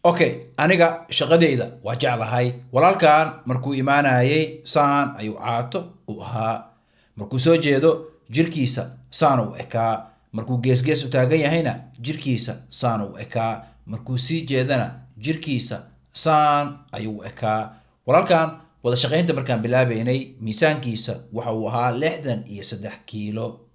Okay, aniga shaqadeyda waa jeclahay. Walaalkan markuu imaanayay saan ayuu caato u ahaa. Markuu soo jeedo jirkiisa saan u ekaa. Markuu gees u taagan yahayna jirkiisa saan u ekaa. Markuu sii jeedana jirkiisa saan ayuu u ekaa. Walaalkan wada shaqaynta markaan bilaabeynay miisaankiisa waxa uu ahaa 63 kiilo.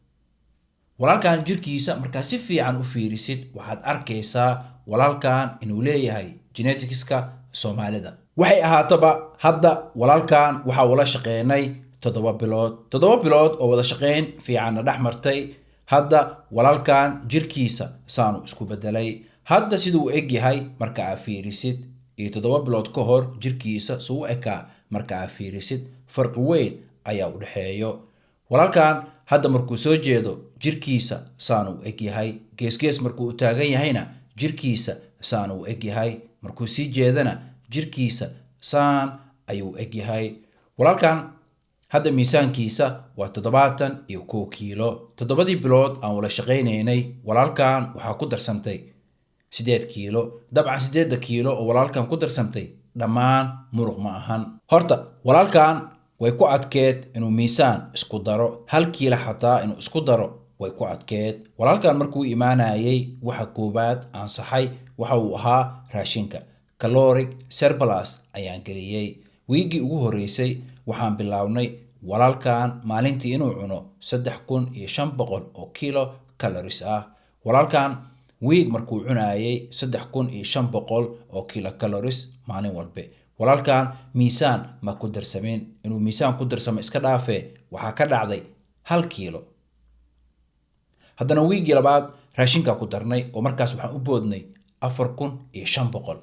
Walaalkan jirkiisa markaa si fiican u fiirisid waxaad arkaysaa walaalkan inuu leeyahay geneticska Soomaalida. Waxay ahaataba hadda walaalkan waxa uu la shaqeynay 7 bilood. 7 bilood oo wada shaqeyn fiican dhex martay. Hadda walaalkan jirkiisa saanu isku bedelay. Hadda siduu u eg yahay marka aad fiirisid iyo 7 bilood ka hor jirkiisa suu u ekaa marka aad fiirisid farqi weyn ayaa u dhaxeeyo. Walaalkan hadda markuu soo jeedo jirkiisa saan u eg yahay. Gees markuu u taagan yahayna jirkiisa saan u eg yahay. Markuu sii jeedana jirkiisa saan ayuu eg yahay. Walaalkan hadda miisaankiisa waa 71 kiilo. 7 bilood aan wada shaqaynaynay walaalkan waxaa ku darsantay 8 kiilo. Dabcan 8 kiilo oo walaalkan ku darsantay dhammaan muruq ma ahan. Horta walaalkan way ku adkeed inuu miisaan isku daro. 1 kiilo xataa inuu isku daro way ku adkeed. Walaalkan markuu imaanayay waxa koobaad aan saxay waxa uu ahaa raashinka. Caloric surplus ayaan geliyay. Wiigii ugu horeysay waxaan bilownay walaalkan maalintii inuu cuno 3500 oo kilo calories ah. Walaalkan wiig markuu cunayay 3500 oo kilo calories maalin walba. Walaalkan miisaan ma ku darsamin. Inuu miisaan ku darsamo iska dhaafee waxaa ka dhacday 1 kiilo. Haddana wiigii labaad raashinka ku darnay oo markaas waxaan u boodnay 4500.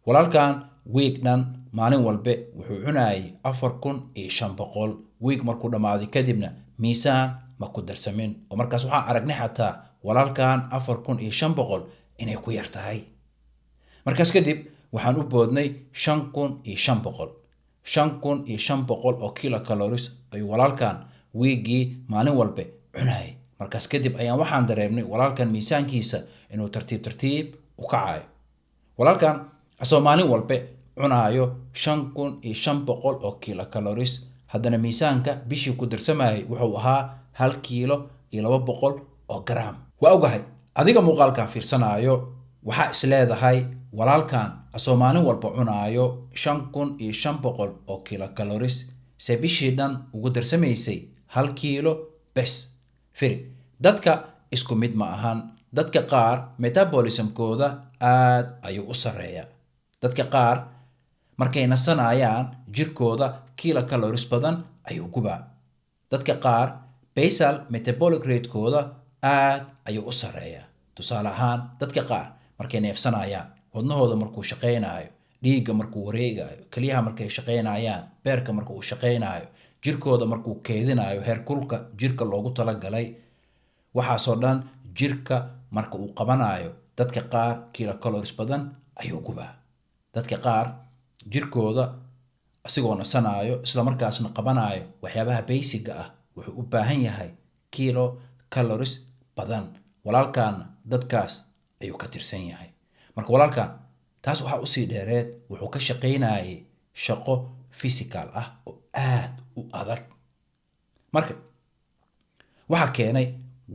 Walaalkan wiig dhan maalin walba wuxuu cunayay 4500. Wiig markuu dhamaaday kadibna miisaan ma ku darsamin oo markaas waxaan aragnay xataa walaalkan 4500 inay ku yar tahay. Markaas kadib waxaan u boodnay 5500. 5500 oo kilo calories ayuu walaalkan wiigii maalin walba cunayay. Markaas kadib ayaan waxaan dareemnay walaalkan miisaankiisa inuu tartiib u kacayo. Walaalkan asoo maalin walba cunayo 5500 oo kilo calories haddana miisaanka bishii ku darsamayay wuxuu ahaa 1 kiilo iyo 200 oo gram. Waa ogahay adiga muuqaalkan fiirsanayo waxaa is leedahay walaalkan asoo maalin walba cunayo 5500 oo kilo calories se bishii dhan ugu darsamaysay 1 kiilo bes. Firi dadka isku mid ma ahan. Dadka qaar metabolismkooda aad ayuu u sareeyaa. Dadka qaar markay nasanayaan jirkooda kilo calories badan ayuu gubaa. Dadka qaar basal metabolic rate-kooda aad ayuu u sareeyaa. Tusaale ahaan dadka qaar markay neefsanayaan wadnahooda markuu shaqaynayo, dhiigga markuu wareegayo, kaliyaha markay shaqaynayaan, beerka markuu shaqaynayo, jirkooda markuu keedinayo heerkulka jirka loogu talagalay. Waxaasoo dhan jirka marka uu qabanayo dadka qaar kilo calories badan ayuu gubaa. Dadka qaar jirkooda asigoo nasanayo isla markaasna qabanayo waxyaabaha basic ah wuxuu u baahan yahay kilo calories badan. Walaalkan dadkaas ayuu ka tirsan yahay. Marka walaalkan taas waxa u sii dheereed wuxuu ka shaqaynayay shaqo physical ah oo aad u adag. Marka waxa keenay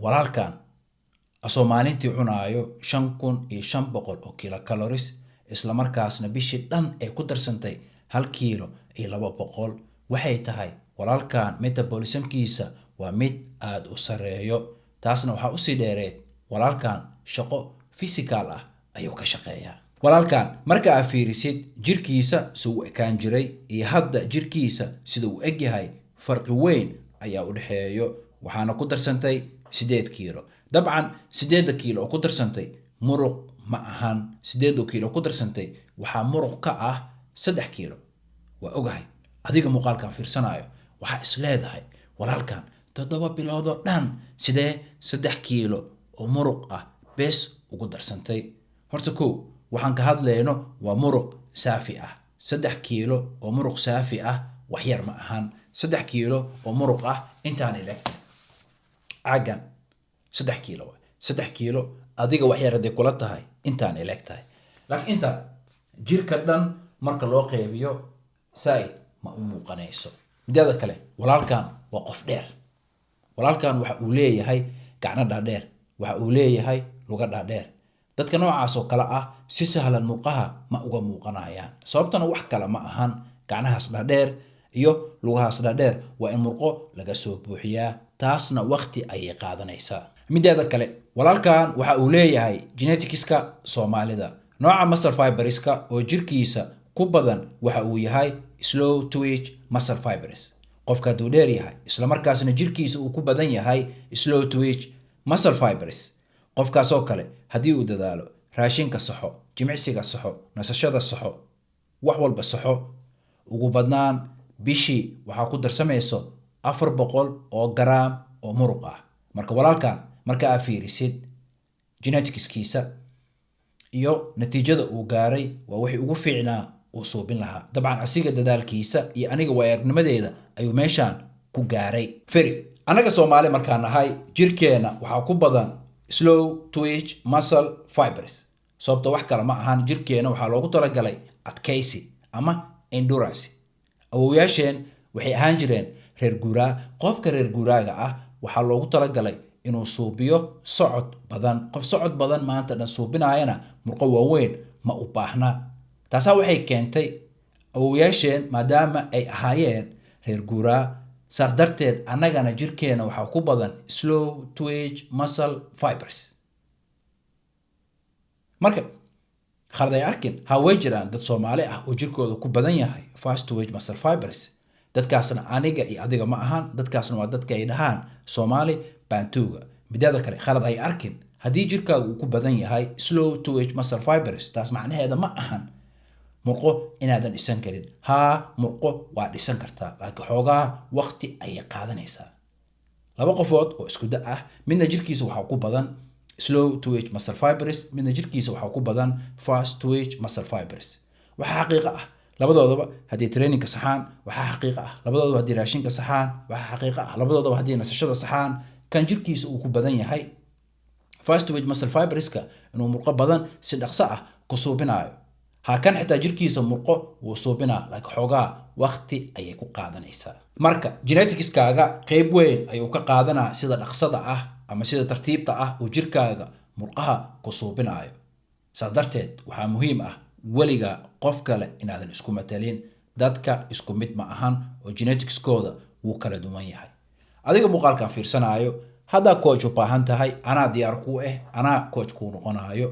walaalkan asoo maalintii cunayo 5500 oo kilo calories isla markaasna bishii dhan ay ku darsantay 1 kiilo iyo 200. Waxay tahay walaalkan metabolismkiisa waa mid aad u sareeyo. Taasna waxa u sii dheereed walaalkan shaqo physical ah ayuu ka shaqeeyaa. Walaalkan marka aad fiirisid jirkiisa suu u ekaan jiray iyo hadda jirkiisa sida uu eg yahay farqi weyn ayaa u dhaxeeyo. Waxaana ku darsantay 8 kiilo. Dabcan 8 kiilo oo ku darsantay muruq ma ahan. 8 kiilo ku darsantay waxaa muruq ka ah 3 kiilo. Waa ogahay adiga muuqaalkan fiirsanayo waxaa is leedahay walaalkan 7 bilood oo dhan sidee 3 kiilo oo muruq ah bes ugu darsantay. Horta waxaan ka hadlayno waa muruq saafi ah. 3 kiilo oo muruq saafi ah wax yar ma ahan. 3 kiilo oo muruq ah intaan ileg cagan 3 kiilo. 3 kiilo adiga wax yar haday kula tahay intaan ileg tahay. Laakiin inta jirka dhan marka loo qeybiyo saaid ma u muuqanayso. mideeda kale walaalkan waa qof dheer, walaalkan waxa uu leeyahay gacno dhaadheer, waxa uu leeyahay luga dhaadheer. dadka noocaas oo kale ah si sahlan murqaha ma uga muuqanayaan, sababtana wax kale ma ahan gacnahaas dhaadheer iyo lugahaas dhaadheer waa in murqo laga soo buuxiyaa, taasna waqti ayay qaadanaysaa. mideeda kale walaalkan waxa uu leeyahay geneticska Soomaalida, nooca muscle fiberska oo jirkiisa ku badan waxa uu yahay slow twitch muscle fibers. qofka hadduu dheer yahay isla markaasna jirkiisa uu ku badan yahay slow twitch muscle fibers, qofkaas oo kale haddii uu dadaalo, raashinka saxo, jimicsiga saxo, nasashada saxo, wax walba saxo, ugu badnaan bishii waxaa ku darsamayso 400 oo garaam oo muruq ah. marka walaalkan marka aad fiirisid geneticskiisa iyo natiijada uu gaaray waa wixii ugu fiicnaa uu suubin lahaa. dabcan asiga dadaalkiisa iyo aniga waayarnimadeeda ayuu meeshaan ku gaaray. feri anaga Soomaali markaan nahay jirkeena waxaa ku badan slow twitch muscle fibers, sababta wax kale ma ahan jirkeena waxaa loogu talagalay adkaysi ama endurance. awoowayaasheen waxay ahaan jireen reer guuraa. qofka reer guuraaga ah waxaa loogu talagalay inuu suubiyo socod badan. qof socod badan maanta dhan suubinayana murqo waaweyn ma u baahna. taasaa waxay keentay awoowayaasheen maadaama ay ahaayeen reer guuraa, saas darteed annagana jirkeena waxaa ku badan slow twitch muscle fibers. marka khalad ay arkin, way jiraan dad Soomaali ah oo jirkooda ku badan yahay fast twitch muscle fibers. dadkaasna aniga iyo adiga ma ahan, dadkaasna waa dadka ay dhahaan Soomaali Bantuuga. mideeda kale khalad ay arkin, haddii jirkaagu uu ku badan yahay slow twitch muscle fibers, taas macnaheeda ma ahan murqo inaadan dhisan karin. murqo waa dhisan kartaa, laakiin xoogaa waqti ayay qaadanaysaa. laba qofood oo isku da ah, midna jirkiisa waxaa ku badan slow twitch muscle fibers, midna jirkiisa waxaa ku badan fast twitch muscle fibers. waxaa xaqiiqo ah labadoodaba haddii trainingka saxaan, waxaa xaqiiqo ah labadoodaba haddii raashinka saxaan, waxaa xaqiiqo ah labadoodaba haddii nasashada saxaan, kan jirkiisa uu ku badan yahay fast twitch muscle fiberska inuu murqo badan si dhaqso ah ku suubinayo. kan xitaa jirkiisa murqo wuu suubinaa, laakiin xoogaa waqti ayay ku qaadanaysaa. marka geneticskaaga qayb weyn ayuu ka qaadanaa sida dhaqsada ah ama sida tartiibta ah uu jirkaaga murqaha ku suubinayo. saas darteed waxaa muhiim ah weliga qof kale inaadan isku matalin. dadka isku mid ma ahan oo geneticskooda wuu kala duwan yahay. adiga muuqaalkan fiirsanayo, haddaa coach u baahan tahay, anaa diyaar kuu anaa coach kuu noqonayo.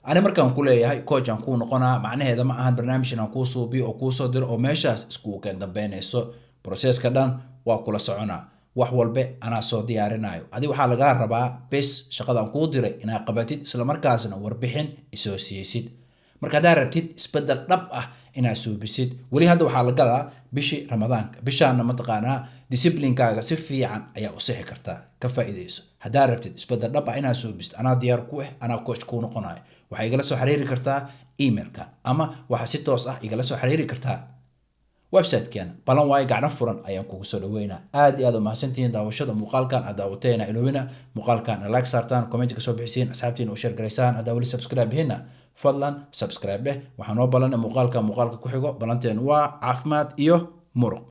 ani markaan ku leeyahay coach aan kuu noqonaa, macnaheeda ma ahan barnaamij aan kuu suubiyo oo kuu soo diro oo meeshaas iskugu keen dambeynayso. processka dhan waa kula soconaa, wax walbe anaa soo diyaarinayo. adi waxaa lagaa rabaa bes shaqadaan kuu diray inaad qabatid, isla markaasna warbixin isoo siisid. marka haddaad rabtid isbedel dhab ah inaad suubisid, weli hadda waxaa la galaa bishii ramadaanka. bishaana mataqaanaa disciplinkaaga si fiican ayaa u sixi kartaa, ka faa'iidayso. haddaad rabtid isbedel dhab ah inaad suubisid, anaa diyaar ku anaa coach kuu noqonayo. waxaa igala soo xiriiri kartaa emailka ama waxaa si toos ah igala soo xiriiri kartaa website-keena. balan waayo gacno furan ayaan kugu soo dhaweynaa. aad iyo aad u mahadsantihiin daawashada muuqaalkan. aad daawateena ilowina muuqaalkan like saartaan, comment ka soo bixisiin, asxaabtiina u share garaysaan. haddaa weli subscribe hina fadlan subscribe waxaa noo balana muuqaalka ku xigo. balanteen waa caafimaad iyo muruq.